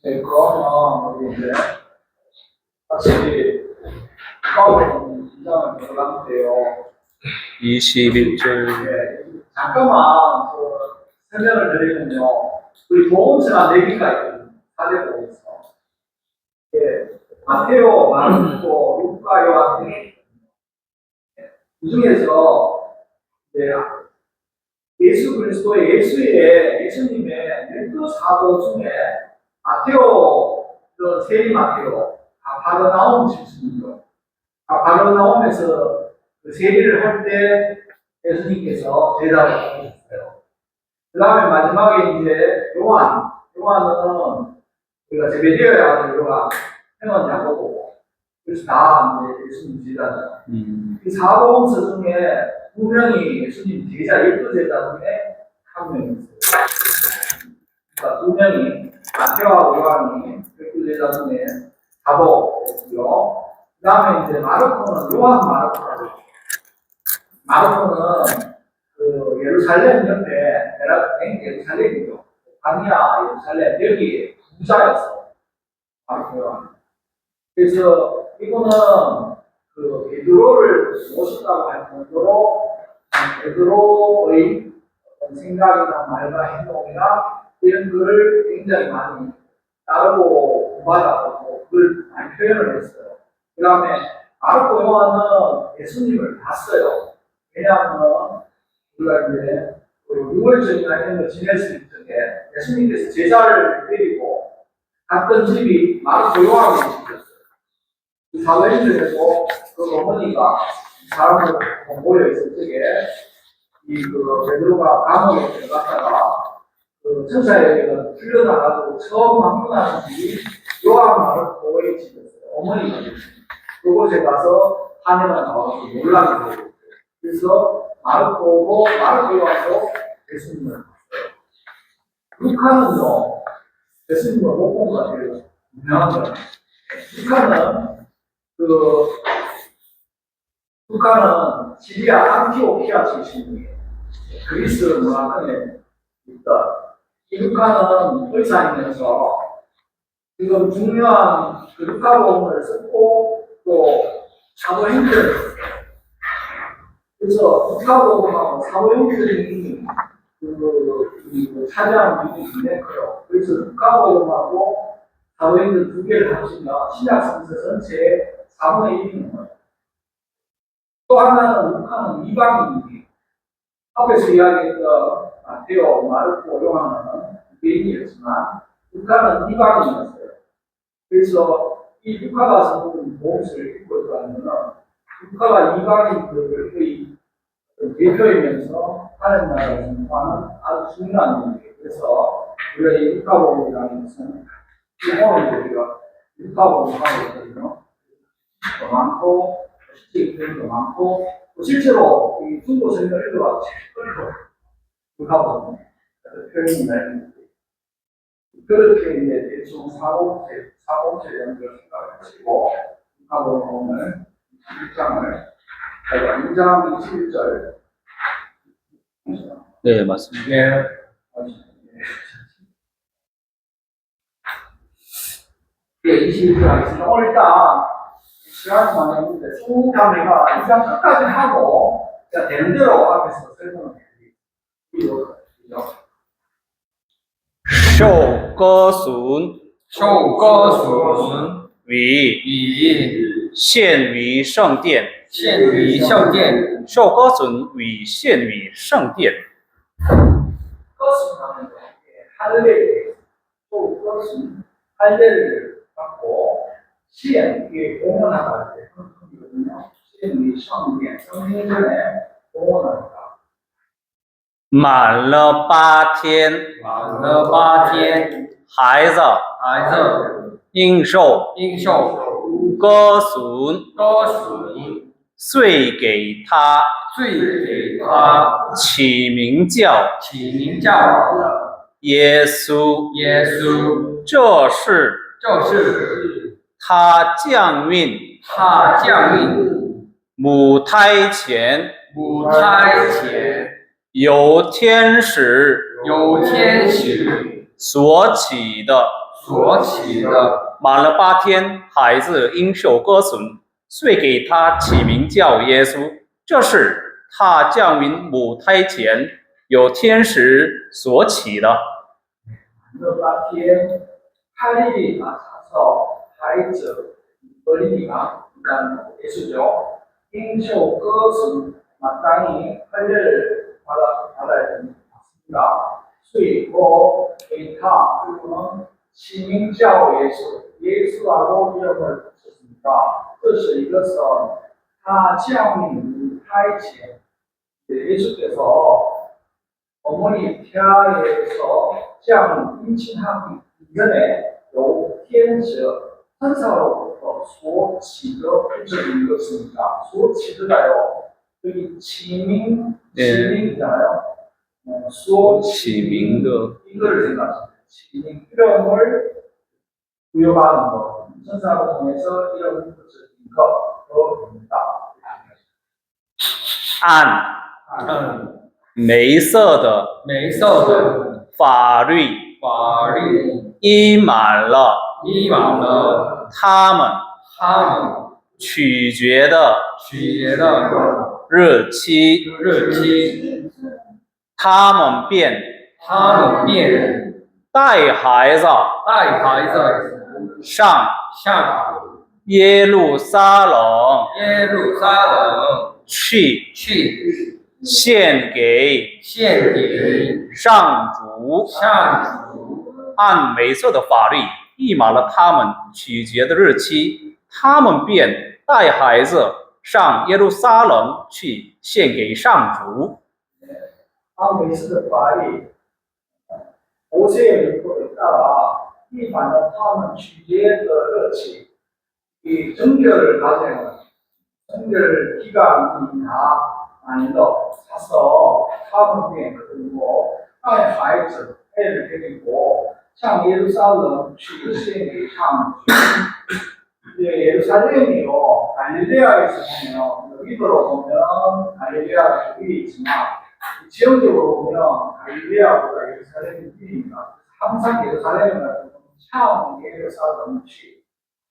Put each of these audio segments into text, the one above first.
네, 그러면 우리 이제 확실히 가운데 긴장을 들어가면 돼요. 21절. 네, 잠깐만 설명을 드리면요. 우리 보험수가 4개가 있거든요. 사대보험서. 예, 마테오, 마르코, 루카, 요한이 이 중에서 이제 예수 그리스도의 예수님의 12사도 중에 마테오, 세리 마테오, 바르나움 집수님이요. 바르나움에서 그 세리를 할 때 예수님께서 제자를 보내셨어요. 그 다음에 마지막에 이제 요한은 우리가 제베데오의 아들 요한, 형은 야고보. 그래서 다 이제 예수님 제자죠. 이 사복음서 중에 2명이 예수님 제자, 12제자 중에 1명이었어요. 그러니까 2명이 마테오와 요한이 12제자 중에 사복이고요. 그 다음에 이제 마르코는 요한 마르코라고. 마르코는 그 예루살렘 옆에 예루살렘이죠. 가니아 예루살렘 여기 부자였어. 마르코 요한. 그래서 이거는 그 베드로를 모셨다고 할 정도로 베드로의 생각이나 말과 행동이나 이런 거를 굉장히 많이 따르고 공부하고 그걸 많이 표현을 했어요. 그 다음에 마르코 요한은 예수님을 봤어요. 왜냐하면 우리가 이제 6월절이나 이런 거 지낼 수 있을 때 예수님께서 제자를 데리고 갔던 집이 마르코 요한의 집이었어요. 그 사도행전에도 그 어머니가 사람들 모여 있을 적에 베드로가 감옥에 들어갔다가 그 천사에게는 풀려나가지고 처음 방문하는 집이 요한 마르코의 집이었어요. 어머니가 그곳에 가서 하늘을 나와서 놀라게 되고 그래서 마르코 요한도 예수님을 봤어요. 루카는요 예수님을 못 본 것 같아요. 유명한 건 루카는 시리아 안티오키아 출신이에요. 그리스 문화권에 있다. 이 루카는 의사이면서 지금 중요한 그 루카복음을 쓰고 또 사도행전을 썼어요. 그래서 루카복음하고 사도행전이 차지하는 비중이 굉장히 커요. 그래서 루카복음하고 사도행전 2개를 합치면 신약 성서 전체의 4분의 1이 넘어요. 또 하나는 루카는 이방인이에요. 앞에서 이야기했던 마테오, 마르코, 요한은 유대인이었지만 루카는 이방인이었어요. 그래서 이 루카가 쓴 복음서를 읽고 들어가면 루카가 이방인들의 대표이면서 하나님 나라를 선포하는 아주 중요한 인물이에요. 그래서 우리가 이 루카복음이라는 것은 오늘 우리가 루카복음을 하고 있거든요. 더 많고 실제 표현도 많고 실제로 이 중고 성경을 읽어봐도 루카복음 표현이 많이 그렇게 이제 대충 사고체 연구를 생각하시고 루카복음을 1장을 2장 21절 네, 맞습니다. 네. 예, 21절 하겠습니다. 오늘 일단 시간이 많이 없는데 쭉 가면가 2장 끝까지 하고 제가 되는 대로 앞에서 설명을 해드리도록 하겠습니다. 受割损受割损与与献于圣殿，献于圣殿，受割损与献于圣殿。 割损하는 거, 할례, 또割损, 할례를 받고 시행, 이게 공헌하다 할 때 그런 뜻이거든요. 시행이 성殿, 성행전에 공헌합니다. 满了8天，满了8天，孩子孩子应受应受割损，割损，遂给他遂给他起名叫起名叫耶稣。耶稣。这是这是他降孕他降临母胎前母胎前由天使有天使所起的所起的，满了8天，孩子因受割损，遂给他起名叫耶稣。这是他降临母胎前有天使所起的。这8天，하늘이 나타나서孩子어린이가 그러니까 예수죠. 인쇼 것은 마땅히 할례를 받아야 됩니다. 수익고 기타 그리고는 시민자오 예수라고 이름을 붙였습니다. 그래서 이것은 다 지향인 타이체 예수께서 어머니 태아에서 지향 임신하기 이전에 요天使 천사로부터所起的这个是니다所起的가요 여기 지명이잖아요.所起名的 이거를 생각하세요. 지명 이름을 부여받은 것, 천사를 통해서 이름을 붙인 것으로 됩니다. 按梅瑟的梅瑟的法律法律依满了依满了他们他们取决的取决的日期，日期，他们便他们便带孩子带孩子上向耶路撒冷耶路撒冷去，去，献给献给上主。上主，按梅瑟的法律依满了他们取决的日期，他们便带孩子上耶路撒冷去献给上主。 메시드 파일이 모세의 율법에 따라 이 많은 타는 주제의 그렇지 이 정결 과정은 정결 기간이 다 아니도 사서 타는 그리고爱孩子 애를 데리고 참 예루살렘 출신의 참 예루살렘이요 갈릴레아에서 보면 여기로 보면 갈릴레아가 위에 있지만 지형적으로 보면 갈릴레아보다 예루살렘이 위입니다. 항상 예루살렘은 참 예루살렘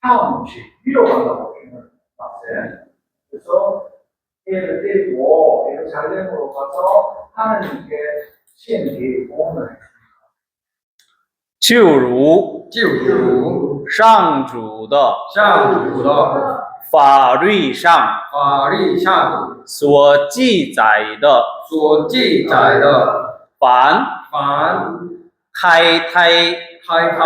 참 위로 간다고 표현을 봤어요. 그래서 얘를 데리고 예루살렘으로 가서 하나님께献给 오늘 就如就如上主的上主的法律上法律上所记载的，所记载的，凡凡开胎胎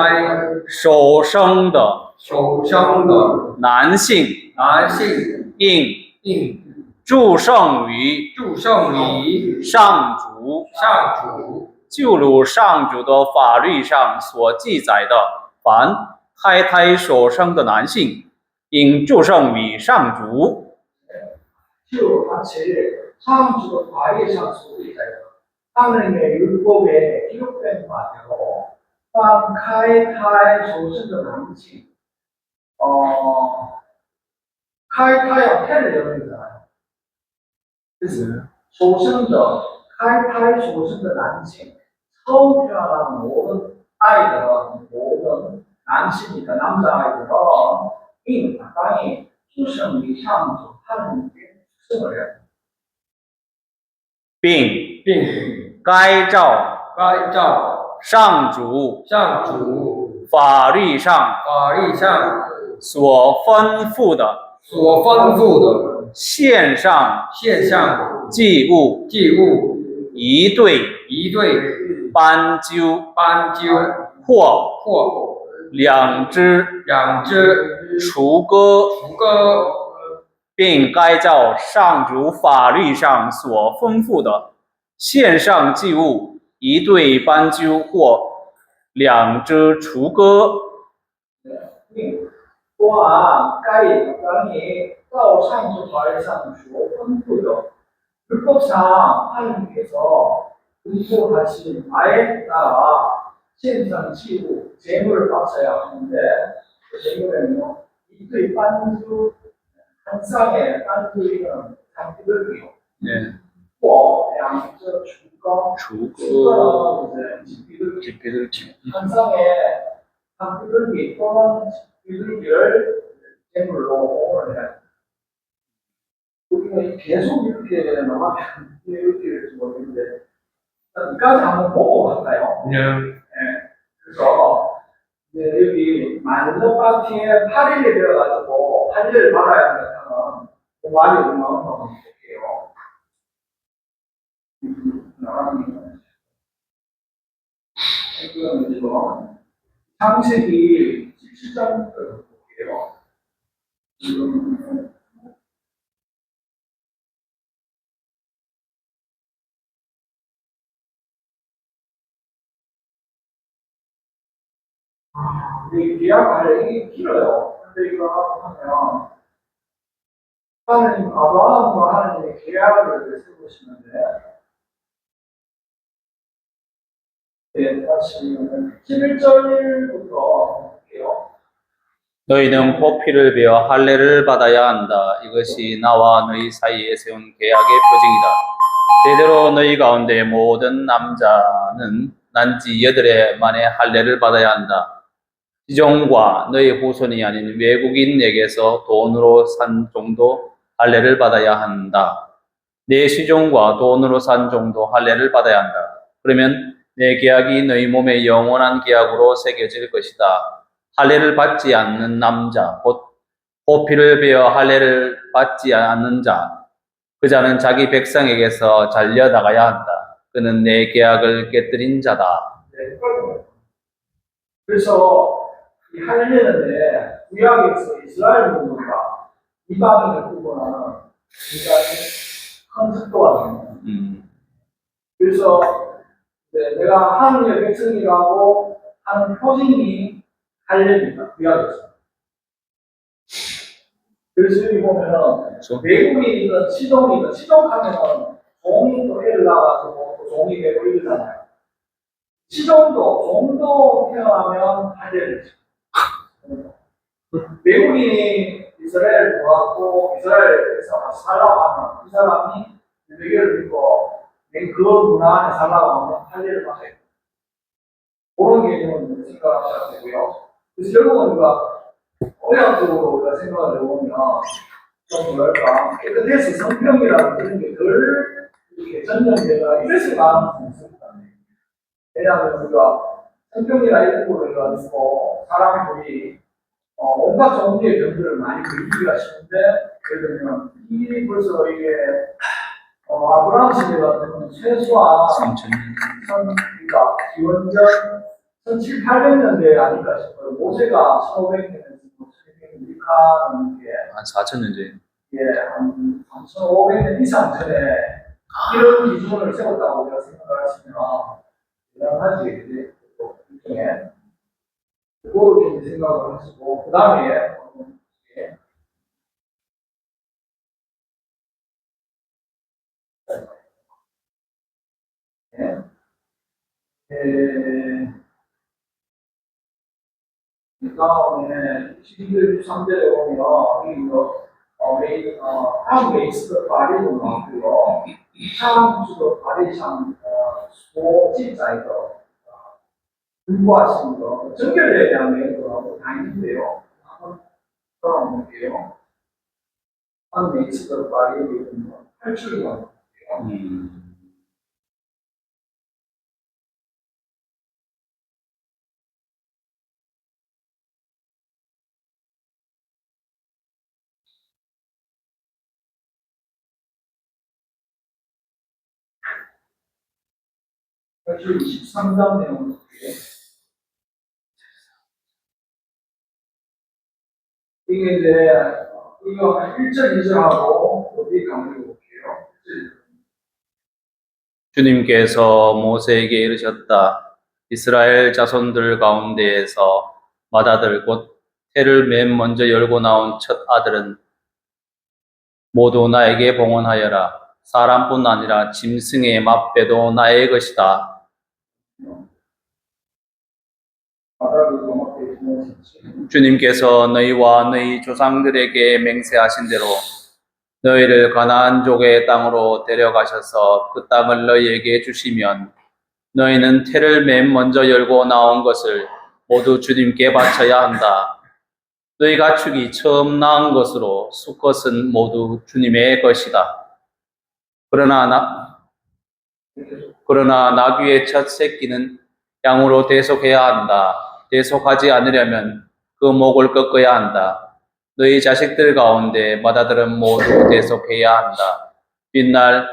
首生的首生的男性，男性，应祝圣于祝圣于上主。上主，就如上主的法律上所记载的，凡开胎所生的男性，应祝圣于上主。 就마치 창조의 과리상 속에 있어요. 하나님의 율법에 기록된 바대로 카이타의 소신의 남친 카이타의 태를 열리잖아요. 그래서 소신의 카이타의 소신의 남친 처음 태어난 모든 아이들은 모든 남친이니까 남자아이들은 이 마땅히 수성이 창조 하나님께 并并该照该照上主上主法律上法律上所吩咐的所吩咐的献上献上祭物祭物一对一对斑鸠或两只雏鸽，并该照上主法律上所吩咐的献上祭物一对斑鸠或两只雏鸽。 또한 까이 땅이 또 창조法律上所吩咐的 율법상 하나님께서 분포하신 바에 따라献上 祭物 제물을 바쳐야 하는데 그 제물에는요 이틀 반주 한 쌍의 반주는 장기들이요. 네. 또 양쪽 주거雏鸽 주거는 이제 집비들 한 쌍에 비둘기 또는 비둘기를 제물로 해야 돼. 우리가 계속 이렇게 나가면 이렇게 될지 모르겠는데 여기까지 한번 보고 갈까요? 네. 그래서 이제 여기 만능 파티에 8일이 되어가지고 할례를 받아야 한다면 그 말이 얼마나 한번 볼게요. 이거는 지금 창세기 17장부터 볼게요. 지금 이 계약 관련이 길어요. 근데 이거 하고 하면 하나님 아브라함과 하나님의 계약을 세우시는데 네, 다시 11절부터 볼게요. 너희는 포피를 베어 할례를 받아야 한다. 이것이 나와 너희 사이에 세운 계약의 표징이다. 대대로 너희 가운데 모든 남자는 난지 8해 만에 할례를 받아야 한다. 시종과 너희 후손이 아닌 외국인에게서 돈으로 산 종도 할례를 받아야 한다. 내 시종과 돈으로 산 종도 할례를 받아야 한다. 그러면 내 계약이 너희 몸에 영원한 계약으로 새겨질 것이다. 할례를 받지 않는 남자, 곧 포피를 베어 할례를 받지 않는 자, 그 자는 자기 백성에게서 잘려나가야 한다. 그는 내 계약을 깨뜨린 자다. 네, 그래서 이 할례는 구약에서 이스라엘 민족과 이방인을 구분하는 굉장히 큰 특도가 됩니다. 그래서 내가 하나님의 백성이라고 하는 표징이 할례입니다. 구약에서. 그래서 여기 보면은 외국인이든 시종이든 시종하면은 종이 또 애를 낳아가지고 또 종이 되고 이러잖아요. 시종도 종도 태어나면 할례를 지죠. 외국인이 이스라엘을 들어왔고 이스라엘에서 같이 살라고 하면 이 사람이 유대교를 믿고 그 문화 안에 살라고 하면 할례를 받아야 돼요. 그런 개념을 생각하셔야 되고요. 그래서 결국은 우리가 언약적으로 우리가 생각을 해보면 좀 뭐랄까 깨끗해서 성평이라는 그런 게 덜 이렇게 전염되거나 이러지 않은 있습니다. 왜냐하면 우리가 성평이나 이런 걸로 해가지고 사람들이 온갖 종류의 병들을 많이 걸리기가 쉬운데 예를 들면 이 벌써 이게 아브라함 시대 같은 경우는 최소한 3,000년. 그러니까 기원전 1700, 800년대에 아닐까 싶어요. 모세가 1500년에서 1200년 하는 게 한 4,000년 전에. 예, 한 3500년 이상 전에 이런 기준을 세웠다고 우리가 생각을 하시면 대단하지, 일종의. 그거를 생각을 하시고, 그 다음에, 그 다음에 12절 13절에 보면, 한 베이스도 발이도 나왔고요. 한 주도 발이 참, 소집자이도 불구하신 거, 정결에 대한 내용도 다 있는데요. 한번 돌아볼게요. 한 베이스도 발이 8줄이나 사실 23장 내용을 볼게요. 이게 이제 이거 한 1절, 2절하고 어디 강조해 볼게요. 주님께서 모세에게 이르셨다. 이스라엘 자손들 가운데에서 맏아들 곧 태를 맨 먼저 열고 나온 첫 아들은 모두 나에게 봉헌하여라. 사람뿐 아니라 짐승의 맛배도 나의 것이다. 주님께서 너희와 너희 조상들에게 맹세하신 대로 너희를 가나안족의 땅으로 데려가셔서 그 땅을 너희에게 주시면 너희는 태를 맨 먼저 열고 나온 것을 모두 주님께 바쳐야 한다. 너희 가축이 처음 낳은 것으로 수컷은 모두 주님의 것이다. 그러나 나귀의 첫 새끼는 양으로 대속해야 한다. 대속하지 않으려면 그 목을 꺾어야 한다. 너희 자식들 가운데 맏아들은 모두 대속해야 한다. 뒷날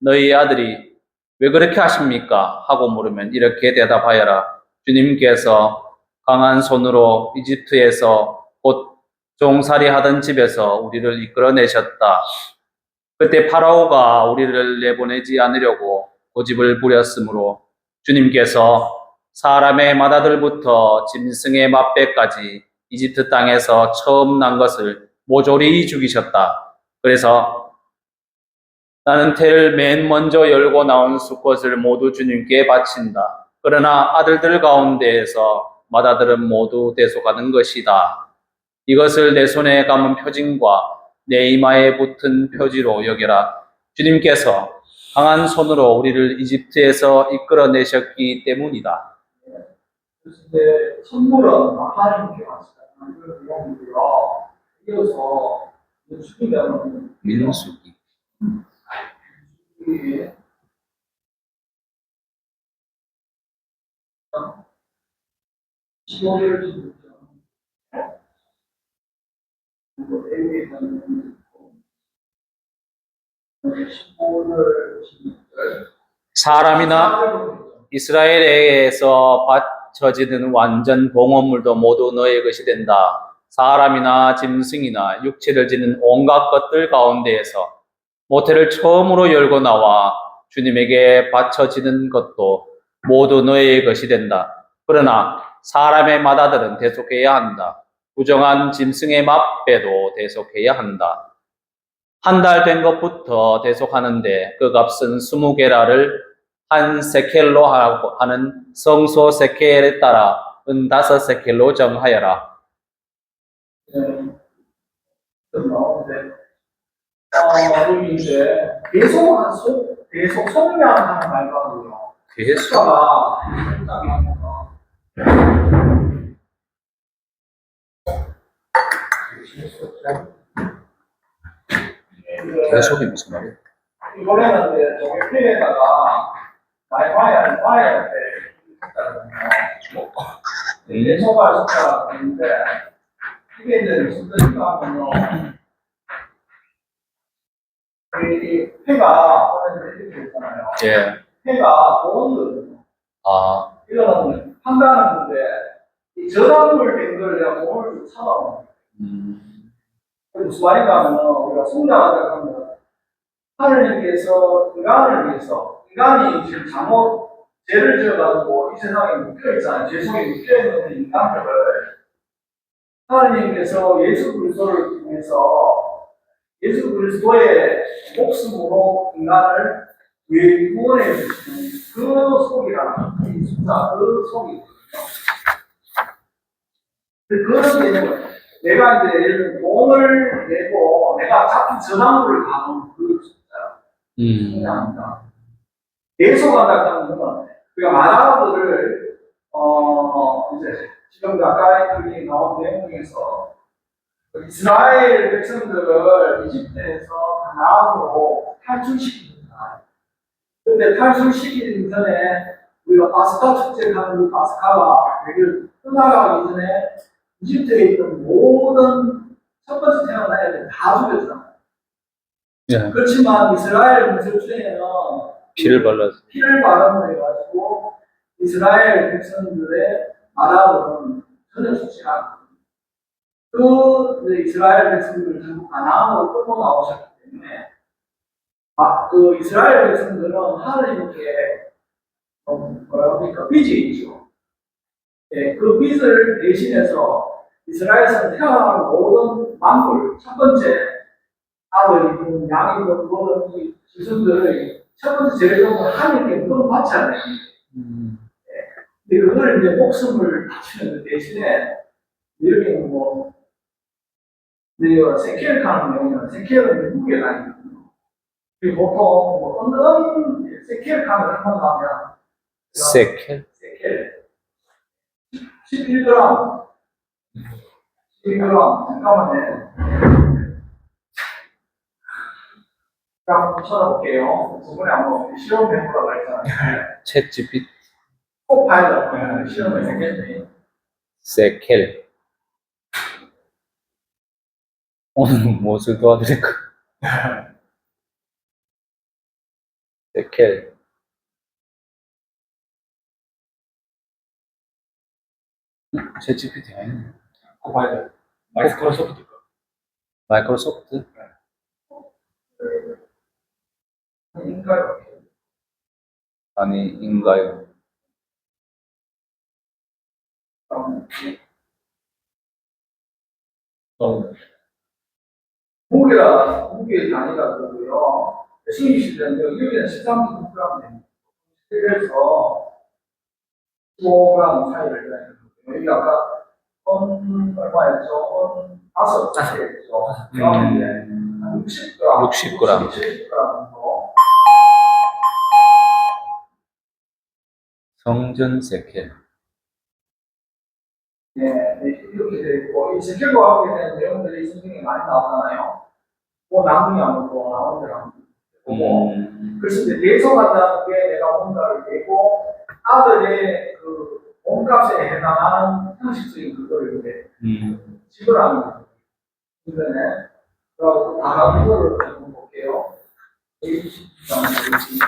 너희 아들이 왜 그렇게 하십니까? 하고 물으면 이렇게 대답하여라. 주님께서 강한 손으로 이집트에서 곧 종살이 하던 집에서 우리를 이끌어내셨다. 그때 파라오가 우리를 내보내지 않으려고 고집을 부렸으므로 주님께서 사람의 맏아들부터 짐승의 맏배까지 이집트 땅에서 처음 난 것을 모조리 죽이셨다. 그래서 나는 태를 맨 먼저 열고 나온 수컷을 모두 주님께 바친다. 그러나 아들들 가운데에서 맏아들은 모두 대속하는 것이다. 이것을 내 손에 감은 표징과 내 이마에 붙은 표지로 여겨라. 주님께서 강한 손으로 우리를 이집트에서 이끌어내셨기 때문이다. 그래서 이제 선물은 하나님께 하시다는 그런 내용이고요. 이어서 죽이면 민수기. 이 15개월 지금 사람이나 이스라엘에서 바쳐지는 완전 봉헌물도 모두 너의 것이 된다. 사람이나 짐승이나 육체를 지닌 온갖 것들 가운데에서 모태를 처음으로 열고 나와 주님에게 바쳐지는 것도 모두 너의 것이 된다. 그러나 사람의 맏아들은 대속해야 한다. 부정한 짐승의 맏배도 대속해야 한다. 한 달 된 것부터 대속하는데 그 값은 20게라를 한 세켈로 하는 성소 세켈에 따라 은 5세켈로 정하여라. 나오는데 여기 이제 계속 성량하는 말과도요. 계속 숫자가 계속이 무슨 말이야? 이번에는 이제 저기 필에다가 와야 돼. 계속할 숫자가 있는데 이게 이제 무슨 뜻인가 하면요. 이 해가 오늘 이렇게 있잖아요. 예. 해가 보온거든요. 아, 이거는 판단하는데 이 저당물 된 걸 내가 보온을 찾아보는 거예요. 무슨 말인가 하면 우리가 성장하자 하면 하느님께서 인간을 위해서 인간이 지금 잘못 죄를 지어가지고 이 세상에 묶여 있잖아요. 죄 속에 묶여 있는 인간들을 하느님께서 예수 그리스도를 통해서 예수 그리스도의 목숨으로 인간을 구원해 주시는 그 속이라는 이 숫자 그 속이거든요. 그런 개념은 내가 이제 예를 들면 돈을 내고 내가 잡힌 저당물을 다룬 그 숫자예요. 합니다. 대소한다는 것은 우리가 마라오들을 이제 지금 아까 여기 나온 내용 중에서 이스라엘 백성들을 이집트에서 가나안으로 탈출시킵니다. 그런데 탈출시키기 전에 우리가 파스카 축제를 하는 그 파스카가 여기를 떠나가기 전에 이집트에 있던 모든 첫 번째 태어난 애들 다 죽였잖아요. 예. 그렇지만 이스라엘 민족중에는 피를 발라서. 피를 바람으로 해가지고 이스라엘 백성들의 나라들은 전혀 죽지 않고 그 이스라엘 백성들을 전부 가나안으로 끌고 나오셨기 때문에 그 이스라엘 백성들은 하나님께 뭐라고 합니까? 빚이 있죠. 네, 그 빚을 대신해서 이스라엘에서 태어난 모든 만물, 첫 번째 아들이든 양이든 모든 이 지성들의 첫 번째 제일동은 하나님께 무조건 받지 않아요. 근데 그걸 이제 목숨을 바치는 대신에 여기는 뭐 내가 세켈 가는 내용이나 세켈은 무게가 아니거든요. 그리고 보통 뭐 어떤 세켈 가는 얼마나 하면 세켈. 세켈 11g. 11g. 잠깐만요. 한번 쳐다볼게요. 두 분에 한번 실험해보라고 했잖아요. 챗 GPT 코파일럿 실험을 했겠네. 세켈 오늘 무엇을 도와드릴까? 세켈 챗 GPT 아니네. 코파일럿. 마이크로소프트 거. 마이크로소프트 인가요? 아니인가요? 무게 단위가 그거고요. 수입시대인데 여기는 13.9g 됩니다. 그래서 15g 차이를 해야 되거든요. 여기 아까 얼마였죠? 5개였죠. 그런데 60g, 70g 정도. 성전 세켈 이렇게 되고, 이 세계과 하게 되는 내용들이 성경에 많이 나오잖아요. 뭐 나무냐고 나오는 데랑 보고, 그래서 이제 대소한다는 게 내가 뭔가를 내고 아들의 그 몸값에 해당하는 형식적인 그거를 이제 지불하는 거죠. 주변에. 그래서 다가 그거를 한번 볼게요. A10장 되겠습니다.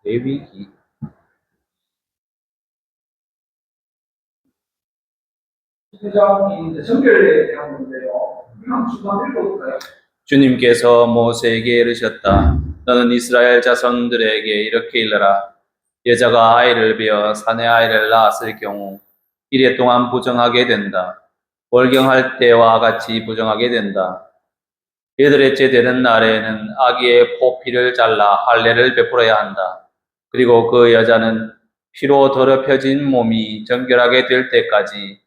레위기 10장이 이제 정결에 대한 건데요. 그냥 주간 읽어볼까요? 주님께서 모세에게 이르셨다. 너는 이스라엘 자손들에게 이렇게 일러라. 여자가 아이를 베어 사내 아이를 낳았을 경우 이래 동안 부정하게 된다. 월경할 때와 같이 부정하게 된다. 여덟째 되는 날에는 아기의 포피를 잘라 할례를 베풀어야 한다. 그리고 그 여자는 피로 더럽혀진 몸이 정결하게 될 때까지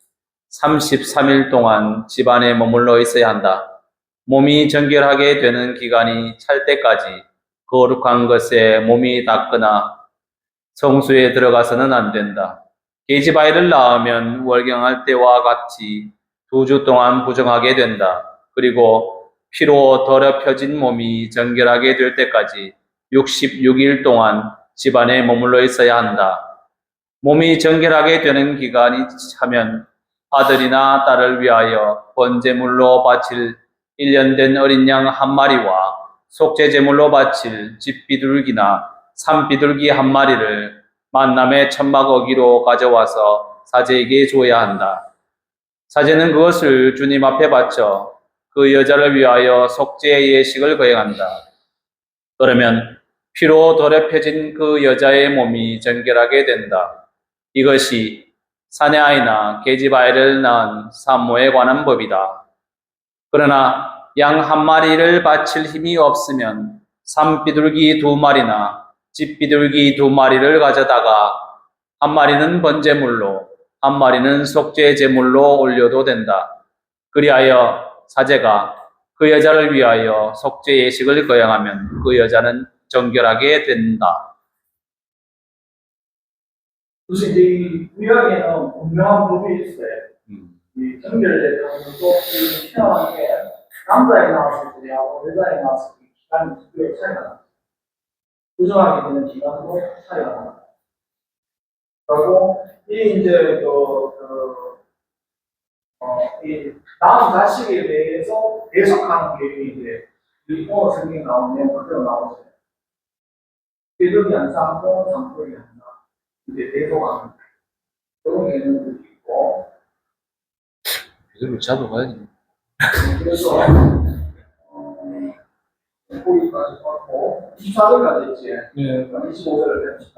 33일 동안 집안에 머물러 있어야 한다. 몸이 정결하게 되는 기간이 찰 때까지 거룩한 것에 몸이 닿거나 성수에 들어가서는 안 된다. 계집아이를 낳으면 월경할 때와 같이 2주 동안 부정하게 된다. 그리고 피로 더럽혀진 몸이 정결하게 될 때까지 66일 동안 집안에 머물러 있어야 한다. 몸이 정결하게 되는 기간이 차면 아들이나 딸을 위하여 번제물로 바칠 1년 된 어린 양 한 마리와 속죄제물로 바칠 집비둘기나 산비둘기 한 마리를 만남의 천막 어기로 가져와서 사제에게 줘야 한다. 사제는 그것을 주님 앞에 바쳐 그 여자를 위하여 속죄의 예식을 거행한다. 그러면 피로 더럽혀진 그 여자의 몸이 정결하게 된다. 이것이 사내아이나 계집아이를 낳은 산모에 관한 법이다. 그러나 양 한 마리를 바칠 힘이 없으면 산비둘기 2마리나 집비둘기 2마리를 가져다가 한 마리는 번제물로 한 마리는 속죄제물로 올려도 된다. 그리하여 사제가 그 여자를 위하여 속죄 예식을 거행하면 그 여자는 정결하게 된다. 그래서 이제 이 구약에는 분명한 법이 있어요. 이 정결에 대한 것도 희한한 게 남자에 나왔을 때하고 여자에 나왔을 때 기간이 두 차이가 나요. 부정하게 되는 기간도 차이가 나요. 그리고 이 이제 이 다음 자식에 대해서 대속하는 계획이 이제 이 오늘 성경에 나오는 내용 그대로 나오죠. 계획이 안 쌓고 상속이 안 쌓고 이제 대속하는 그런 개념도 있고. 이걸 잡아가야지. 그래서 거기까지 하고 24절까지 있지. 네. 25절을 봅시다.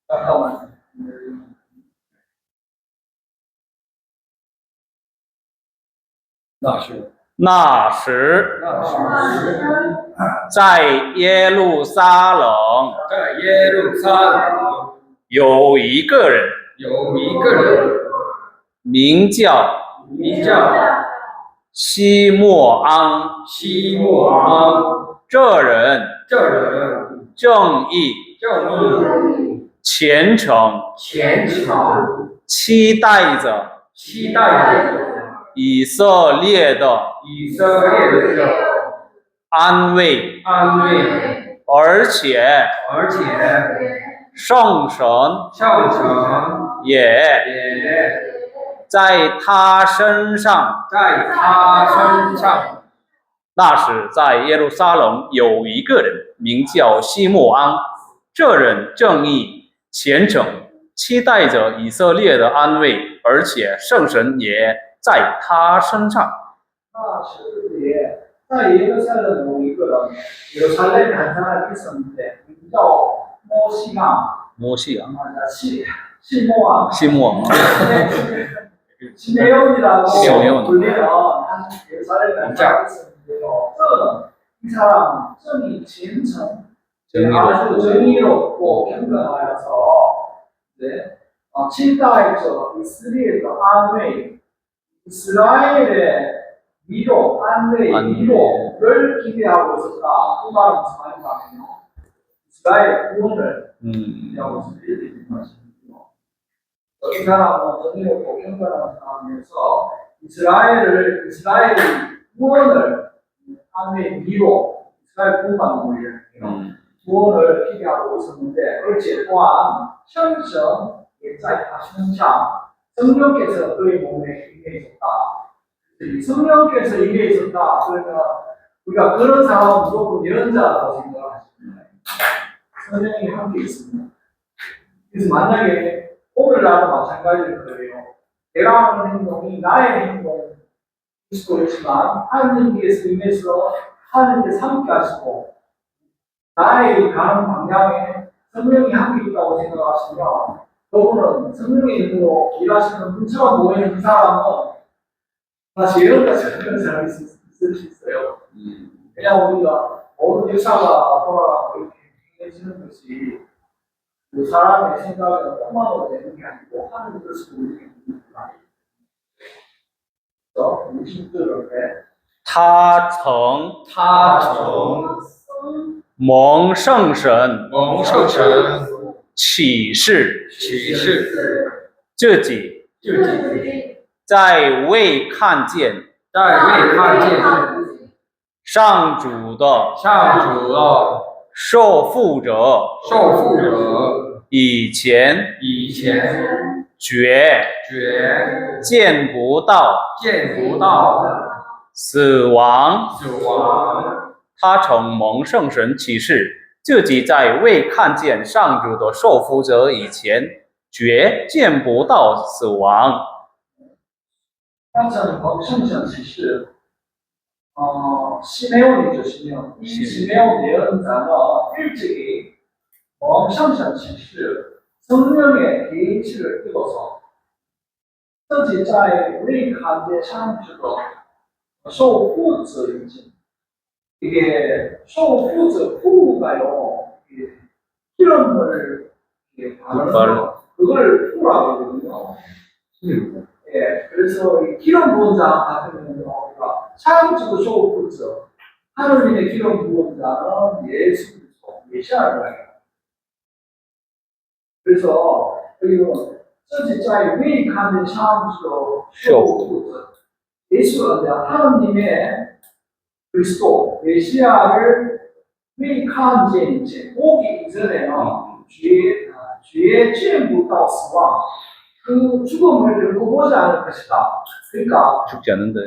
잠깐만.那时在耶路撒冷在耶路撒冷有一个人有一个人名叫名叫西莫安，西莫安，这人这人正义，正义，虔诚虔诚期待着期待着以色列的以色列的安慰，安慰，而且而且圣神上神也也在他身上。在他身上。那时，在耶路撒冷有一个人，名叫西莫安。这人正义、虔诚，期待着以色列的安慰，而且圣神也在他身上。那时也在耶路撒冷有一个人，耶路撒冷한 사람이 있었는데名叫摩西亚，摩西啊，시모아 시메온이라고 시메온. 불리는 한 예루살렘에 한 사람이 있었는데요. 이 사람은 정이虔诚, 아주 정의롭고 경건하여서 네, 친다했죠. 이스라엘의 안慰, 이스라엘의 위로, 안慰, 위로를 기대하고 있었다. 그 말은 무슨 말인가면요. 이스라엘의 구원을 기대하고 있었던 것입니다. 이 사람은 정의롭고 경건한 사람이어서 이스라엘의 구원을 하나님의 위로 이스라엘 구원받는 거예요. 구원을 기대하고 있었는데 어째 또한 현정 예자의 현상 성령께서 그의 몸에 임해 있었다. 이 성령께서 임해 있었다. 그러면 우리가 그런 상황은 무조건 예언자라고 생각하시면 성령이 함께 있습니다. 그래서 만약에 오늘날도 마찬가지일 거예요. 내가 하는 행동이 나의 행동일 수도 있지만 하나님께서 임해서 하나님께서 함께 하시고 나의 가는 방향에 성령이 함께 있다고 생각하시면 그분은 성령의 힘으로 일하시는 분처럼 보이는 그 사람은 다시 예언같이 그런 사람이 있을 수 있어요. 그냥 우리가 모든 역사가 돌아가고 이렇게 행해지는 것이 그 사람의 생각을 험하고 되는 게 아니고 하는 뜻을 우리에게 있는 게 아니에요. 그래서 우리 신들을他曾蒙圣神蒙圣神启示启示自己自己在未看见在未看见上主的上主的受缚者受缚者以前绝见不到死亡。他曾蒙圣神启示自己在未看见上主的受缚者以前绝见不到死亡。刚才圣神启示시메온이죠, 시메온. 이 시메온 예언자는 일찍이圣神启示 성령의 계시를 띄워서自己在未看见上主的受缚者以前 이게受缚者후가요. 기름을 바르는 그걸 후라고 하거든요. 예, 그래서 이 기름 부은자 같은 경우는 창조도 쇼프죠. 하느님의 기름 부은자는 예수 그리스도 메시아를 말해요. 그래서 그리고 진짜의 왜이칸된 창조 쇼프죠. 예수가 하느님의 그리스도 메시아를 왜이칸된 이제 오기 이전에는 죄의 죄부터死亡 그 죽음을 결코 보지 않을 것이다. 그러니까 죽지 않는데.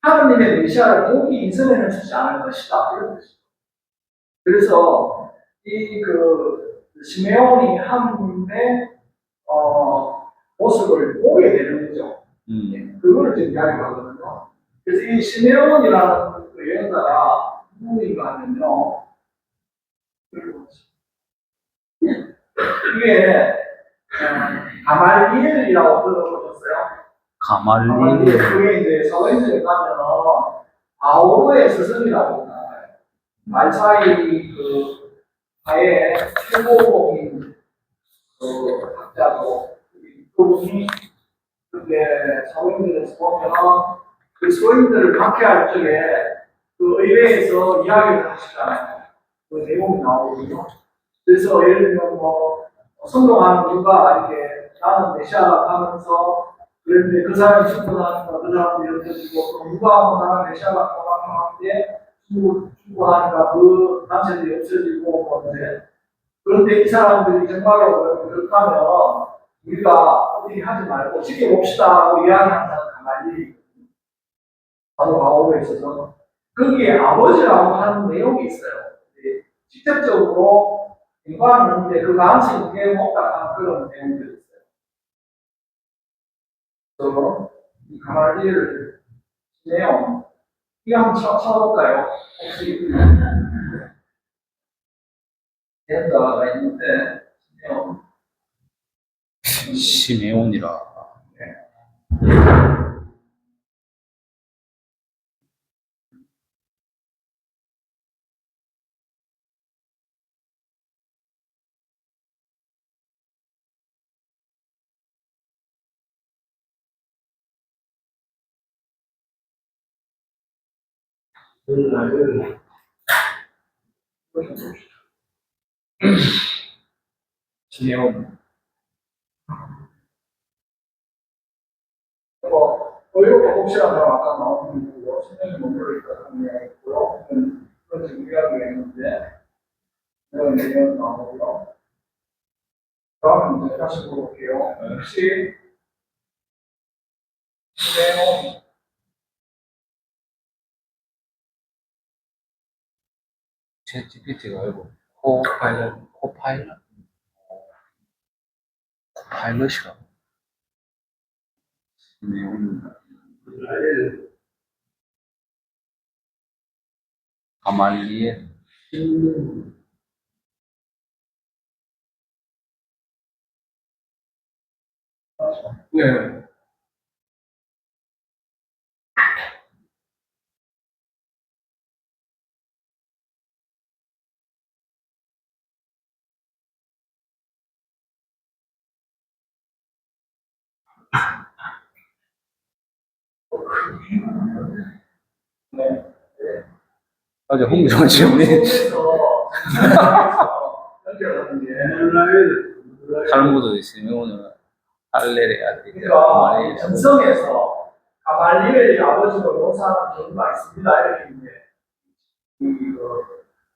하느님의 메시아를 보기 이전에는 죽지 않을 것이다. 이런 것이죠. 그래서 이 시메온이 하느님의 모습을 보게 되는 거죠. 그거를 지금 이야기하거든요. 그래서 이 시메온이라는 그 예언자가 누구인가 하면요. 이게 가말리엘이라고 들어보셨어요? 가말리엘. 그게 이제 서인들에 가면은 바오로의 스승이라고 나와요. 말사이 아예 최고봉인 학자고 그분이 그게 서인들에서 보면 그 서인들을 박해할 적에 그 의회에서 이야기를 하시잖아요. 그 내용이 나오거든요. 그래서 예를 들면 뭐 성공하는 누가 이렇게 나는 메시아라 하면서 그런데 그 사람이 충분하니까 그 사람도 연결되고 또 누가 뭐 나는 메시아라 하는데 충분하니까 그 단체들이 없어지고 뭐 이제 그런데 이 사람들이 정말로 그렇다면 우리가 어떻게 하지 말고 지켜봅시다 하고 이야기하는 사람 가만히 바로 바오에 있어서 거기에 아버지라고 하는 내용이 있어요. 직접적으로 인과는 없는데 그 가능성이 꽤 높다는 그런 내용들이 있어요. 그래서 이 가말리엘을 내용 이거 한번 찾아볼까요? 혹시 데이터가 있는데 내용 시메온이라. 시메온 의료가 혹시라도 아까 나온 부분으로 신경이 머물러 있다는 이야기 있고요. 그건 준비하기로 했는데 이런 내용 나오고요. 다음 이제 다시 볼게요. 혹시 내용 챗GPT가 아니고 코파일럿이라고. 시메온. 가말리엘. 네. 어제 홍정 질문이 연결하는 게 탈무드 시메온은 할레레야 돼. 그러니까 전성에서 가말리엘이 아버지로 묘사하는 경우가 있습니다. 이렇게 이제 그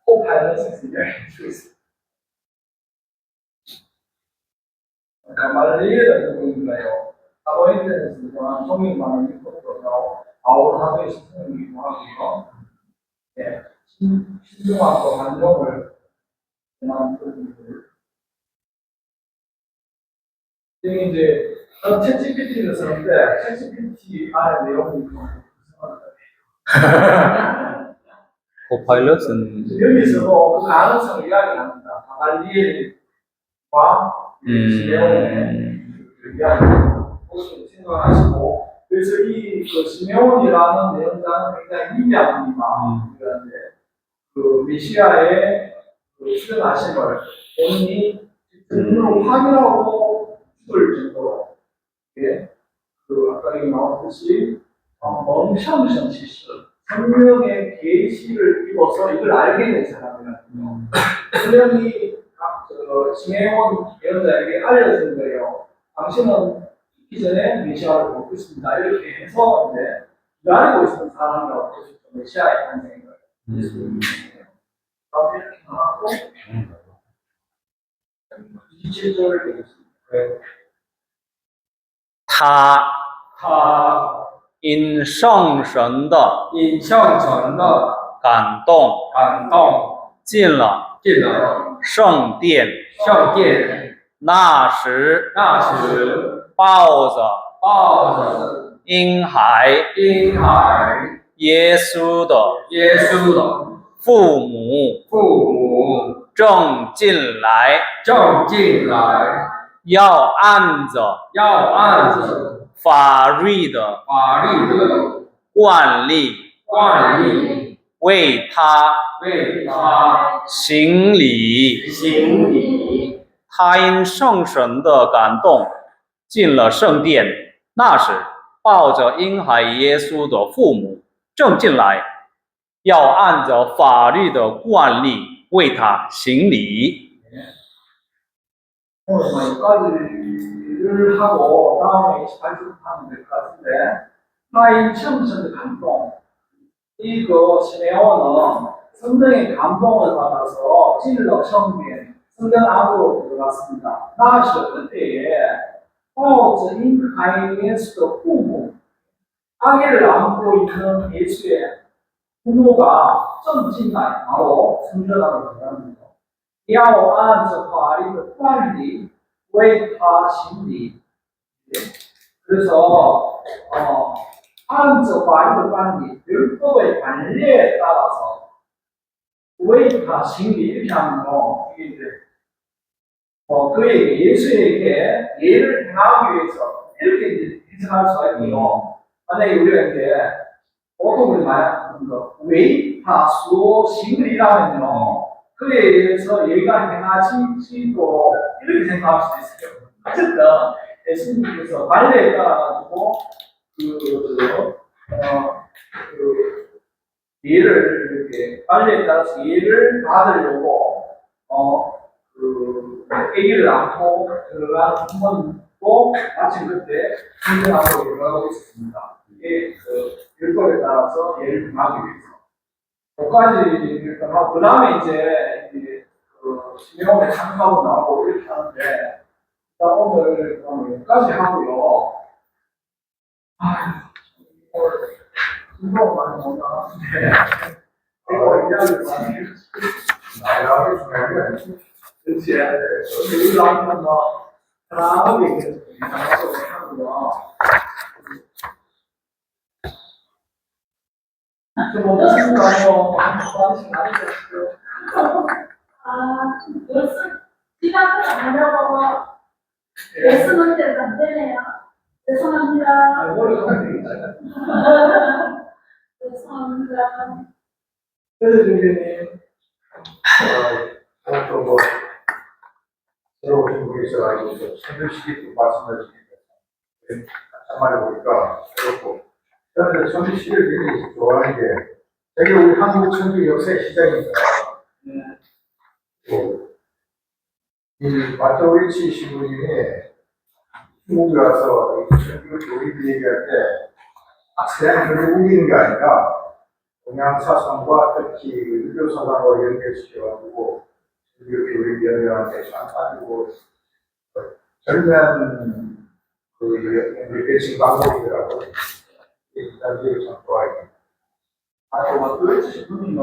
코파일럿에서 이야기해 주고 있습니다. 가말리엘은 누구인가요? 사도행전에서 유명한 성인만을 믿었고 바울 사도의 스승이기도 하고요. 네, 신중하고 반정을 전하는 분들. 지금 이제 챗GPT를 쓰는데 챗GPT 안에 내용이 좀 이상하다. 코파일럿은 여기서도 그 가능성을 이야기합니다. 가말리엘과 시메온의 이야기를 생각하시고 그래서 이그 시메온이라는 내용자는 굉장히 미미합니다. 그런데 그 메시아의 그 출현하심을 본인이 눈으로 확인하고 죽을 정도로 그 아까 여기 나왔듯이 멍청성치스 성령의 계시를 입어서 이걸 알게 된 사람이거든요. 성령이 시메온 예언자에게 알려준 거예요. 당신은 죽기 전에 메시아를 볼 것입니다. 이렇게 해서 이제 기다리고 있었던 사람이라고 볼 수 있죠. 메시아의 탄생을. 이렇게 나왔고 27절을 되겠습니다. 他因圣神的因向神的感动感动进了进了圣殿，圣殿，那时那时抱着抱着婴孩婴孩耶稣的耶稣的父母父母正进来，正进来，要按着要按着法律的法律的惯例惯例为他为他行礼。行礼。他因圣神的感动进了圣殿，那时抱着婴孩耶稣的父母正进来，要按着法律的惯例为他行礼。 오늘 뭐 여기까지를 하고 다음에 28주 하면 될 것 같은데 하인 청천의 감동 이거 시메온은 성령의 감동을 받아서 찔러 처음에 성령 안으로 들어갔습니다. 나아서 그때에 인 하인에서도 부모 아기를 안고 있는 예수의 부모가 좀 지나요. 바로 성전 안으로 들어갑니다. 要按着法律的惯例为他行礼。 그래서按着法律的惯例 율법의 관례에 따라서 왜 다行礼 이렇게 하면요. 이게 이제 그에게 예수에게 예를 행하기 위해서 이렇게 이제 해석할 수가 있고요. 만약에 우리가 이제 보통 우리 말하는 거 왜 다 수도行礼라면요. 그에 의해서 얘가 행하시도록 이렇게 생각할 수도 있어요. 어쨌든 예수님께서 관례에 따라가지고 예를 이렇게 관례에 따라서 예를 받으려고 아기를 안고 들어가는 부모님도 마침 그때 성전 안으로 들어가고 있었습니다. 이게 율법에 따라서 예를 행하기 위해서. 거기까지 하고 그 다음에 이제 시메온의 참가하고 나오고 이렇게 하는데 오늘 여기까지 하고요. 오늘 운동 많이 못 나왔는데 이거 이야기를 많이 해주시고 그렇지 우리 남편 뭐 편하게 나가서 하고요. 좀 무슨 말이요? 많이 나누셨어요. 예수 시간을 안 하려고 예수는 때도 안 되네요. 죄송합니다. 머리 감사합니다. 죄송합니다. 그래서 선생님 오늘 뭐 새로 오신 분이 있어가지고 선교시기 말씀을 드리니까 참말해 보니까 그렇고 저는 선교시기를 굉장히 좋아하는 게 되게 우리 한국 선교 역사의 시작이니까 이 마토리치 신부님이 중국에 와서 선교 교립 얘기할 때 그냥 그렇게 우기는 게 아니라 동양 사상과 특히 유교 사상과 연결시켜가지고 선교 교립 연회한테 가지고 젊은 배신 방법이더라고요. 이 단계를 참 좋아해요. 그렇지 분이면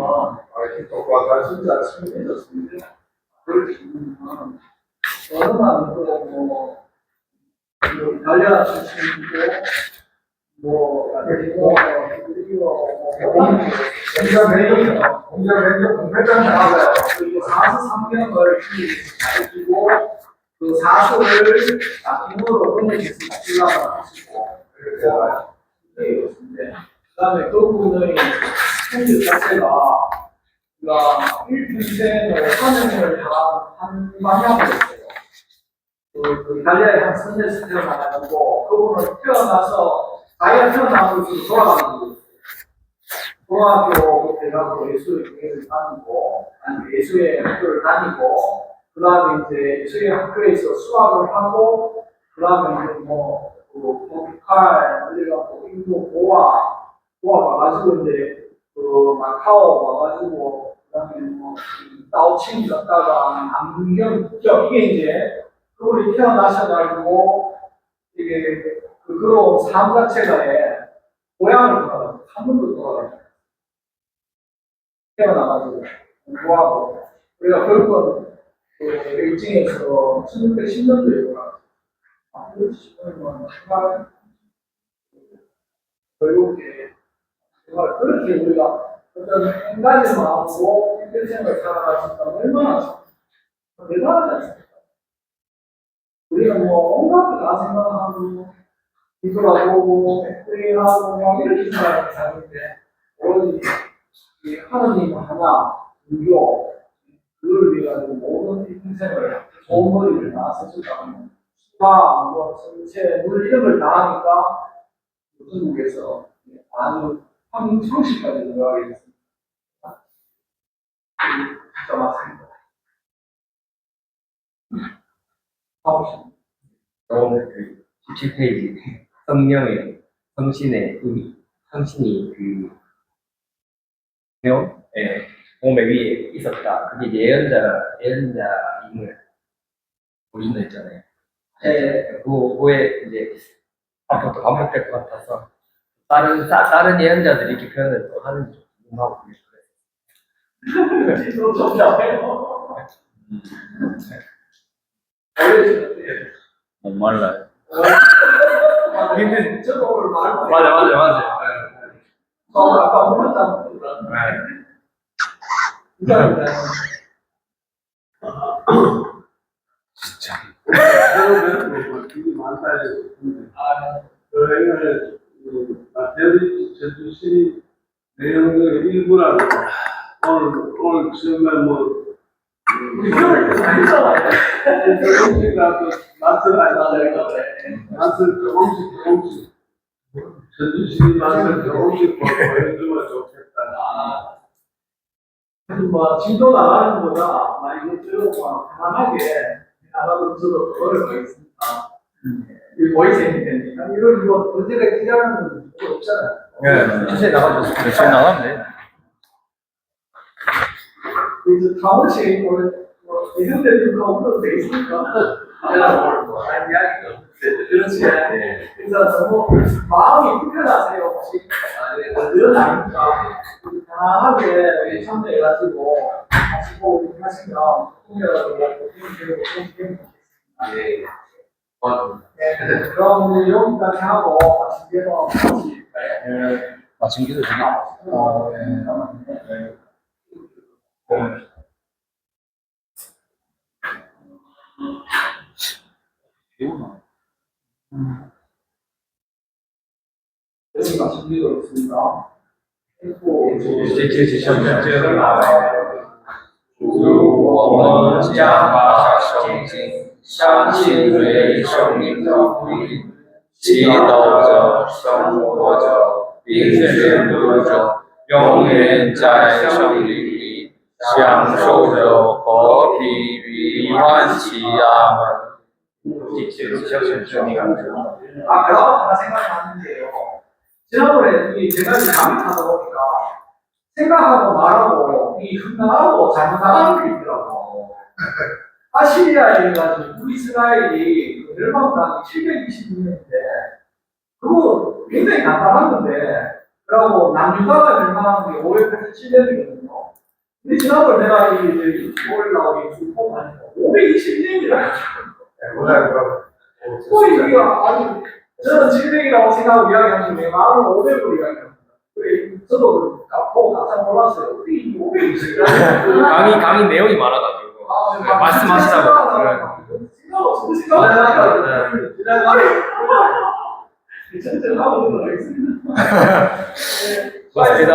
똑똑하다. 진짜 친해졌습니다. 그렇지 분이면 얼마나 뭐 이탈리아 출신이고 공장 매니저 공회장 나가요. 그리고 43명을 가르치고 그 사수를 힘으로 끊어내서 주장을 하시고 그래서 그다음에 그분의 성질 자체가 우리가 일평생을 사명을 한 방향으로 있어요. 그 이탈리아에 한 선에서 태어나가지고 그분은 태어나서 자기가 태어난 곳으로 돌아가는 거예요. 중학교 대학교 예수의 교회를 다니고 아니 예수의 학교를 다니고 그 다음에 이제 예수의 학교에서 수학을 하고 그 다음에 이제 북한 그리고 인도 고아 와가지고 이제 마카오 와가지고 그 다음에 다오칭 갔다가 남경 북경 이게 이제 그분이 태어나셔가지고 이게 그런 삶 자체가 고향을 돌아가요. 한 번도 돌아가요. 태어나가지고 공부하고 우리가 결국은 베이징에서 1610년도에 돌아갔어요. 그렇지 싶으면 정말 결국에 정말 그렇게 우리가 어떤 한 가지 마음으로 인생을 살아갈 수 있다면 얼마나 대단하지 않습니까? 우리가 온갖 거 다 생각하고 뒤돌아보고 회의하고 막 이렇게 살아가는데 오로지 하나님 하나, 유교, 그걸 위해 가지고 모든 인생을 좋은 머리를 다 쓰셨다면 수학, 전체, 물 이런 걸 다 하니까 중국에서 아주 성실까지 들어가게 됐습니다. 진짜 맞습니다. 사오신. 오늘 그 17페이지 성령의 성신의 의미, 성신이 그 명, 예, 몸에 위에 있었다. 그게 예언자임을 보여준다 했잖아요. 네. 그거에 이제 앞으로 반복될 것 같아서 다른 예언자들이 이렇게 표현을 또 하는지 좀 궁금하고 그래서 좀 좋네요. 알려주세요. 목말라요. 근데 저도 오늘 말 많이 맞아요. 아까 물었잖아. 그러니까 되게 많다 해서 그러니까 마태복음 전주시 내용의 일부라고 오늘 처음에 뭐 우리 표현을 계속 했잖아요. 조금씩이라도 맛을 알잖아요. 맛을 조금씩 전주시 맛을 조금씩 보여주면 좋겠다. 뭐 진도 나가는 거보다 막 이거 들어보면 편안하게 나가도 저도 어려울 거 있으니까 이 보이세요 되니까 이걸 뭐 언제가 기다리는 거 없잖아요. 네, 실제 나가죠. 며칠 나가면 돼. 그래서 타원식 뭐 예전대로 없어도 돼 있으니까 내가 뭐 아니 이야기가 그렇지. 그래서 너무 마음이 불편하세요 혹시 그런 아닙니까? 편안하게 참여해가지고 하시고 하시면 꿈이라도 먹고 힘들고 좋겠습니다. 예. 네, 그럼 우리 여기까지 하고 마침내로 같이 마침 기도 되게. 여기 마침내로 있습니다. 그리고 我们将把圣经相信为生命的福音，祈祷着、生活着，并宣读着，永远在圣灵里享受着和平与安息。阿门。 아, 그러고 하나 생각이 났는데요. 지난번에 제가 강의하다 보니까 생각하고 말하고 흥나하고 잘못 나가는 게 있더라고. 아시리아에 가지고 이스라엘이 멸망당이 726년인데 그거 굉장히 간단한 건데 그러고 남유다가 멸망한 게 587년이거든요. 근데 지난번에 내가 이 서울 나오기 중폭 하니까 521년이라고. 이게 아주 저는 700이라고 생각하고 이야기하는데 마음은 500으로 이야기합니다. 그래 저도 보고 깜짝 놀랐어요. 어떻게 500이 강의 내용이 많아가지고 말씀하시다가 전체를 하고 있습니다. 고맙습니다.